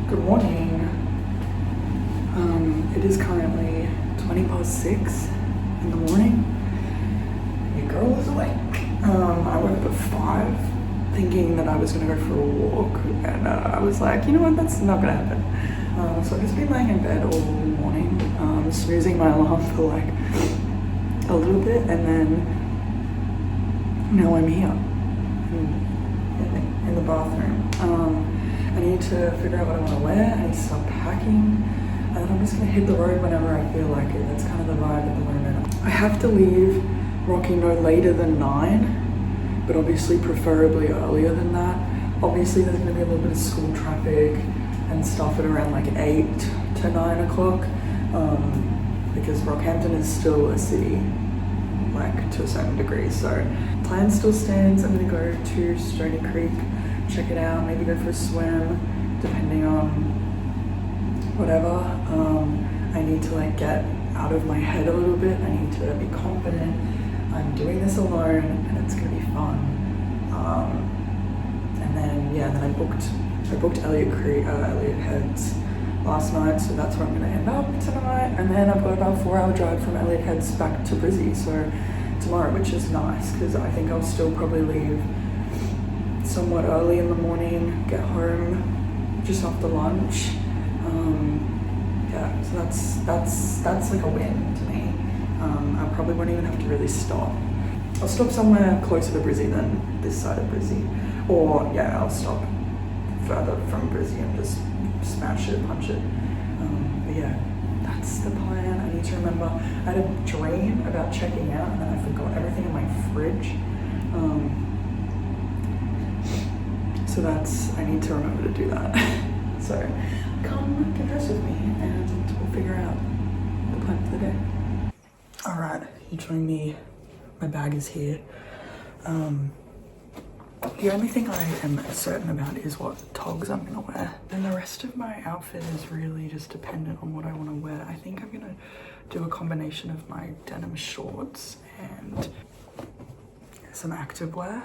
Good morning. It is currently 6:20 in the morning. Your girl is awake. I woke up at 5 thinking that I was going to go for a walk, and I was like, you know what, that's not going to happen. So I've just been laying in bed all morning, snoozing my alarm for like a little bit, and then now I'm here in the bathroom. I need to figure out what I want to wear. I need to start packing, and then I'm just going to hit the road whenever I feel like it. That's kind of the vibe at the moment. I have to leave Rocky no later than 9, but obviously preferably earlier than that. Obviously there's going to be a little bit of school traffic and stuff at around like 8 to 9 o'clock, because Rockhampton is still a city, like to a certain degree. So plan still stands. I'm going to go to Stony Creek, check it out, maybe go for a swim, depending on whatever. I need to like get out of my head a little bit. I need to be confident. I'm doing this alone and it's gonna be fun. And then yeah, then I booked AREOHEAD last night, so that's where I'm gonna end up tonight. And then I've got about a 4-hour drive from AREOHEAD back to Brizzy, so tomorrow, which is nice because I think I'll still probably leave somewhat early in the morning, get home just after lunch. Yeah, so that's like a win to me. I probably won't even have to really stop. I'll stop somewhere closer to Brizzy than this side of Brizzy, or yeah, I'll stop further from Brizzy and just smash it, punch it. But yeah, that's the plan. I need to remember. I had a dream about checking out, and then I forgot everything in my fridge. So I need to remember to do that. So come get dressed with me and we'll figure out the plan for the day. All right, you join me. My bag is here. The only thing I am certain about is what togs I'm gonna wear. And the rest of my outfit is really just dependent on what I wanna wear. I think I'm gonna do a combination of my denim shorts and some activewear.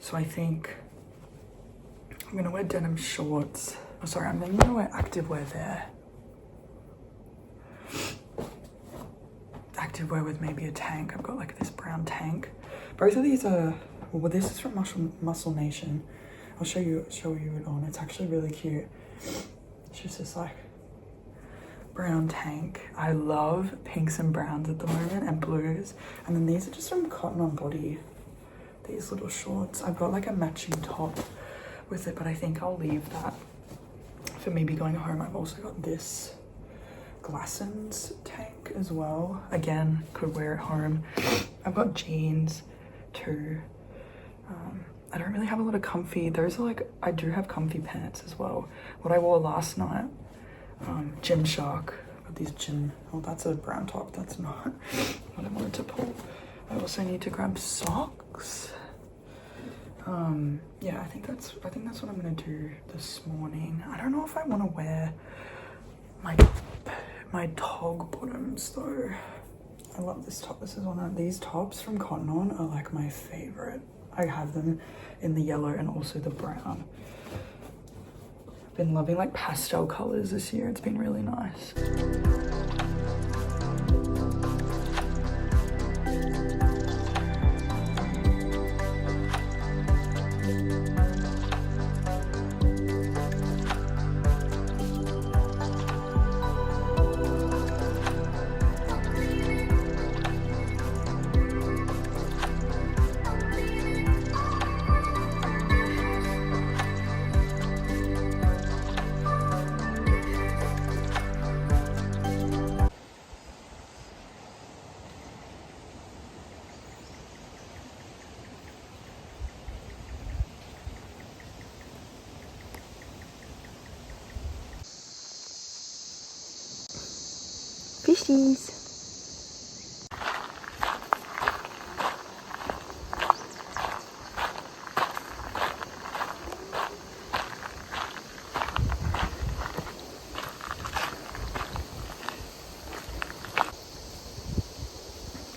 So I think I'm gonna wear denim shorts. Oh, sorry, I'm then gonna wear activewear there. Activewear with maybe a tank. I've got like this brown tank. Both of these are, well, this is from Muscle Nation. I'll show you it on. It's actually really cute. It's just this like brown tank. I love pinks and browns at the moment, and blues. And then these are just from Cotton On Body. These little shorts. I've got like a matching top with it, but I think I'll leave that for maybe going home. I've also got this Glassons tank as well. Again, could wear it home. I've got jeans too. I don't really have a lot of comfy. Those are like, I do have comfy pants as well. What I wore last night, Gymshark. Got these oh, that's a brown top. That's not what I wanted to pull. I also need to grab socks. Yeah, I think that's what I'm gonna do this morning. I don't know if I want to wear my tog bottoms though. I love this top. This is one of these tops from Cotton On are like my favorite. I have them in the yellow and also the brown. I've been loving like pastel colors this year. It's been really nice. Fishies.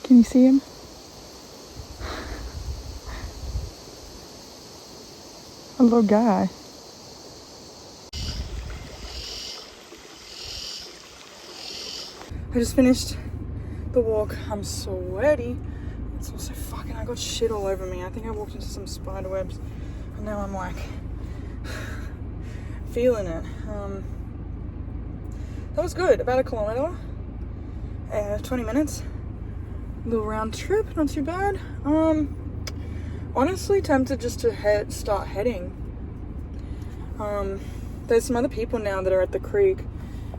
Can you see him? A little guy. I just finished the walk. I'm sweaty. It's also fucking, I got shit all over me. I think I walked into some spider webs and now I'm like feeling it. That was good. About a kilometer, 20 minutes. Little round trip, not too bad. Honestly tempted just to start heading. There's some other people now that are at the creek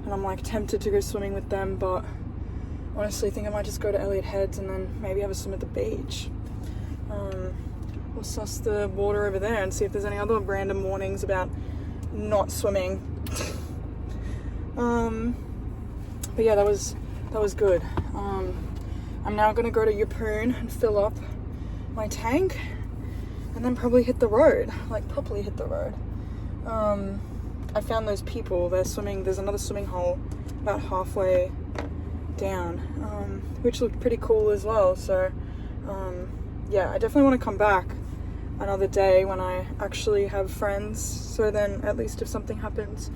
and I'm like tempted to go swimming with them, but honestly I think I might just go to AREOHEAD and then maybe have a swim at the beach. We'll suss the water over there and see if there's any other random warnings about not swimming. But yeah, that was good. I'm now gonna go to Yeppoon and fill up my tank and then probably hit the road, like properly hit the road. I found those people, they're swimming, there's another swimming hole about halfway down, which looked pretty cool as well. So yeah, I definitely want to come back another day when I actually have friends, so then at least if something happens,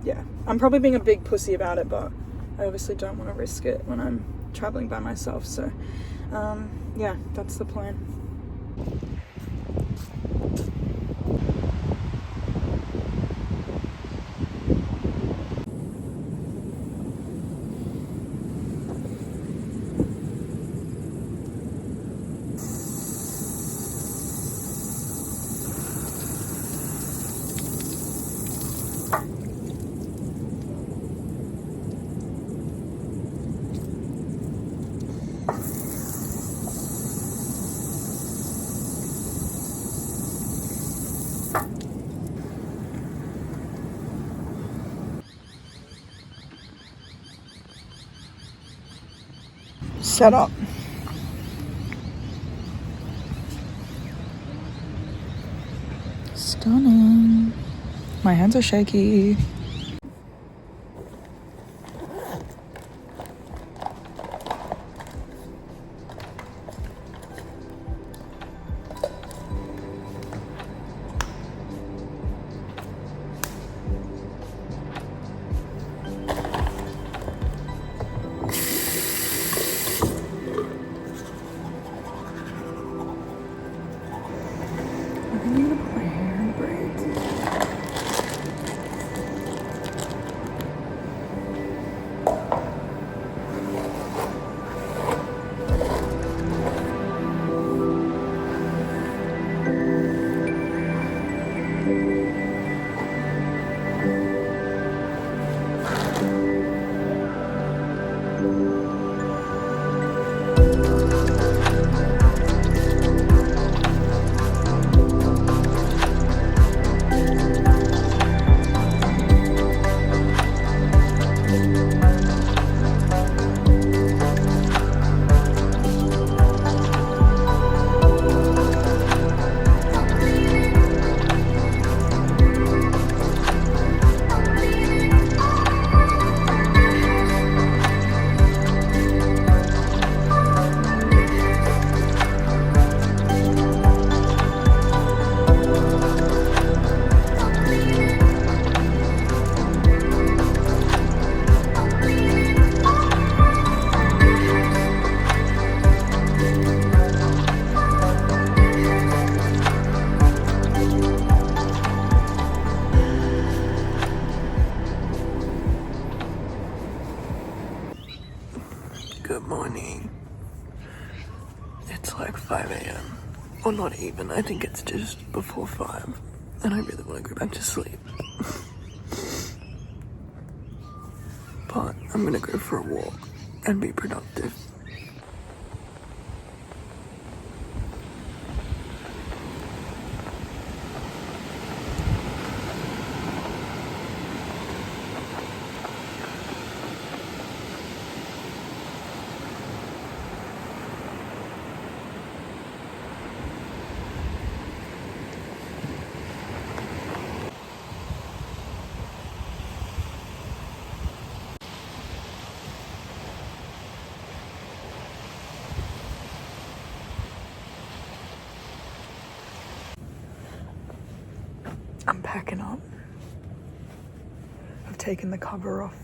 yeah, I'm probably being a big pussy about it, but I obviously don't want to risk it when I'm traveling by myself. So yeah, that's the plan. Set up. Stunning. My hands are shaky. Good morning. It's like 5 a.m. Or not even, I think it's just before 5. And I really want to go back to sleep. But I'm gonna go for a walk and be productive. I'm packing up. I've taken the cover off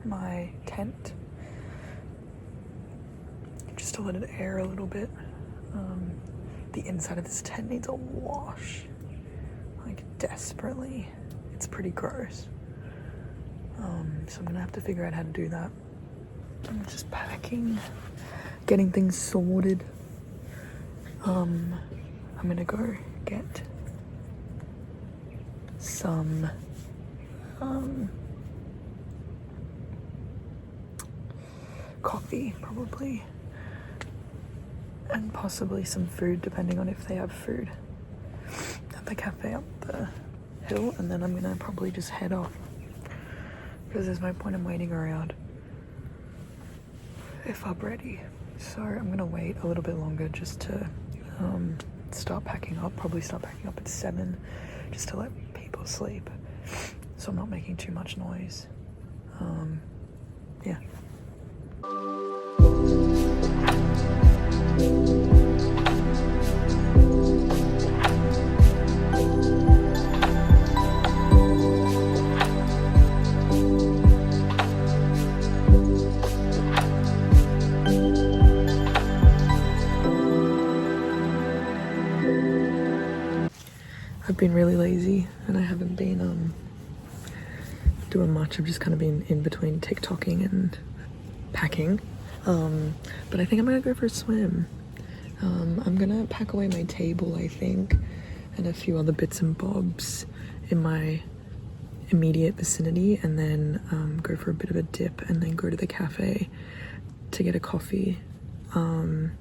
my tent just to let it air a little bit. The inside of this tent needs a wash, like desperately. It's pretty gross. So I'm gonna have to figure out how to do that. I'm just packing, getting things sorted. I'm gonna go get some coffee probably, and possibly some food depending on if they have food at the cafe up the hill, and then I'm gonna probably just head off because there's no point in waiting around if I'm ready. So I'm gonna wait a little bit longer just to start packing up. Probably start packing up at 7 just to let people sleep so I'm not making too much noise. Yeah. I've been really lazy and I haven't been doing much. I've just kind of been in between TikToking and packing. But I think I'm gonna go for a swim. I'm gonna pack away my table, I think, and a few other bits and bobs in my immediate vicinity, and then go for a bit of a dip and then go to the cafe to get a coffee. And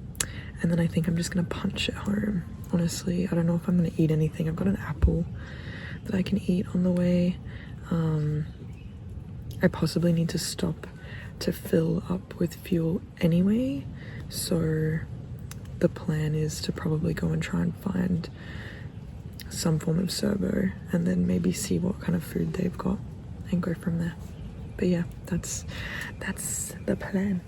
then I think I'm just gonna punch it home. Honestly, I don't know if I'm gonna eat anything. I've got an apple that I can eat on the way. I possibly need to stop to fill up with fuel anyway, so the plan is to probably go and try and find some form of servo and then maybe see what kind of food they've got and go from there. But yeah, that's the plan.